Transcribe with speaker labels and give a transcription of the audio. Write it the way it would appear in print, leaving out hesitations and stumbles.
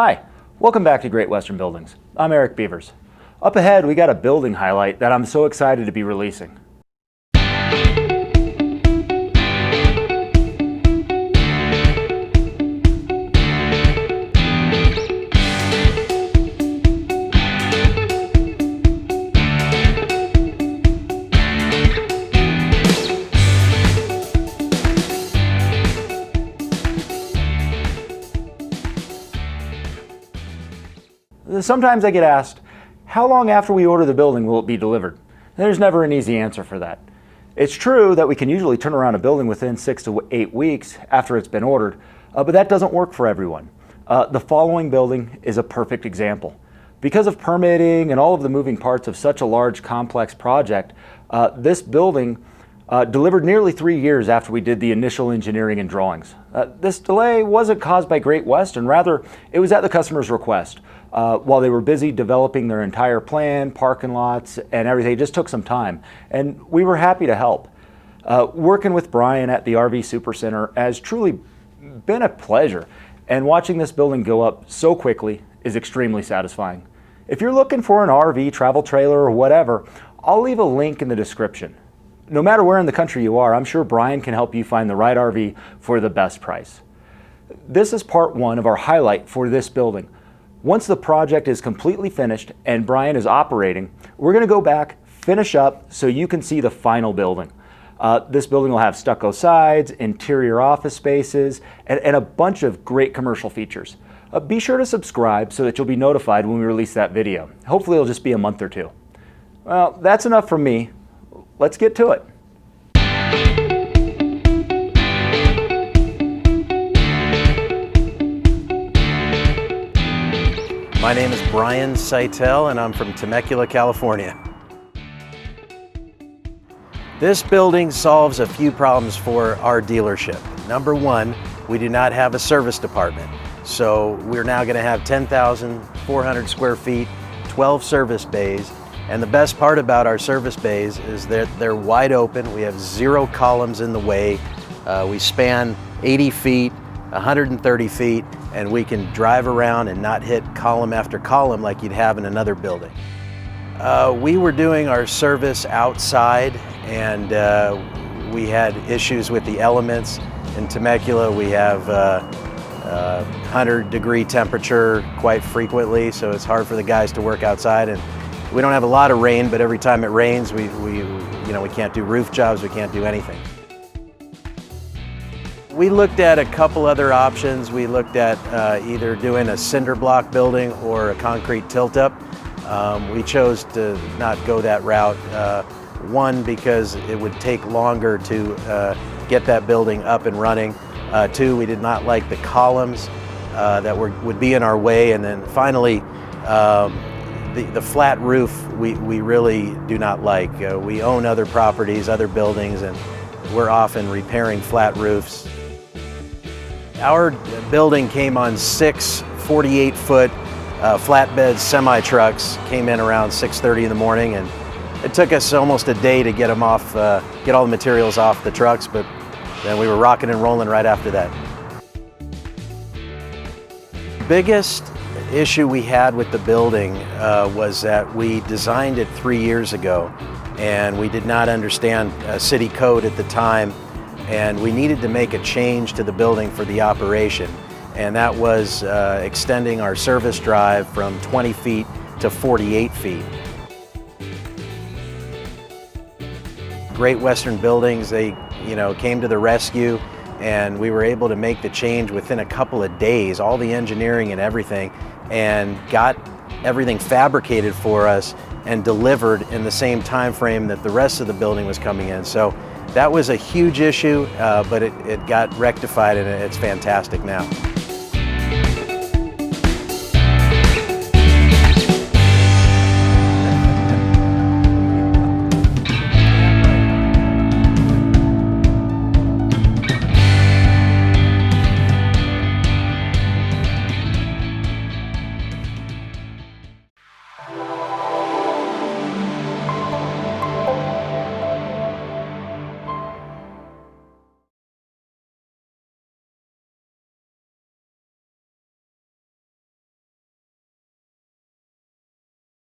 Speaker 1: Hi, welcome back to Great Western Buildings. I'm Eric Beavers. Up ahead, we got a building highlight that I'm so excited to be releasing. Sometimes I get asked, how long after we order the building will it be delivered? There's never an easy answer for that. It's true that we can usually turn around a building within 6 to 8 weeks after it's been ordered, but that doesn't work for everyone. The following building is a perfect example. Because of permitting and all of the moving parts of such a large, complex project, this building delivered nearly 3 years after we did the initial engineering and drawings. This delay wasn't caused by Great Western, rather it was at the customer's request. While they were busy developing their entire plan, parking lots, and everything, it just took some time, and we were happy to help. Working with Brian at the RV Supercenter has truly been a pleasure, and watching this building go up so quickly is extremely satisfying. If you're looking for an RV, travel trailer, or whatever, I'll leave a link in the description. No matter where in the country you are, I'm sure Brian can help you find the right RV for the best price. This is part one of our highlight for this building. Once the project is completely finished and Brian is operating, we're going to go back, finish up so you can see the final building. This building will have stucco sides, interior office spaces, and a bunch of great commercial features. Be sure to subscribe so that you'll be notified when we release that video. Hopefully it'll just be a month or two. Well, that's enough from me. Let's get to it.
Speaker 2: My name is Brian Seitel and I'm from Temecula, California. This building solves a few problems for our dealership. Number one, we do not have a service department. So we're now going to have 10,400 square feet, 12 service bays. And the best part about our service bays is that they're wide open. We have 0 columns in the way. We span 80 feet, 130 feet, and we can drive around and not hit column after column like you'd have in another building. We were doing our service outside, and we had issues with the elements. In Temecula, we have 100-degree temperature quite frequently, so it's hard for the guys to work outside. And we don't have a lot of rain, but every time it rains, we can't do roof jobs, we can't do anything. We looked at a couple other options. We looked at either doing a cinder block building or a concrete tilt-up. We chose to not go that route. One, because it would take longer to get that building up and running. Two, we did not like the columns that would be in our way. And then finally, the flat roof we really do not like. We own other properties, other buildings, and we're often repairing flat roofs. Our building came on 6 48-foot flatbed semi-trucks, came in around 6:30 in the morning, and it took us almost a day to get them off, get all the materials off the trucks, but then we were rocking and rolling right after that. Biggest issue we had with the building was that we designed it 3 years ago, and we did not understand city code at the time, and we needed to make a change to the building for the operation, and that was extending our service drive from 20 feet to 48 feet. Great Western Buildings, they came to the rescue, and we were able to make the change within a couple of days, all the engineering and everything, and got everything fabricated for us and delivered in the same time frame that the rest of the building was coming in. So that was a huge issue, but it got rectified, and it's fantastic now.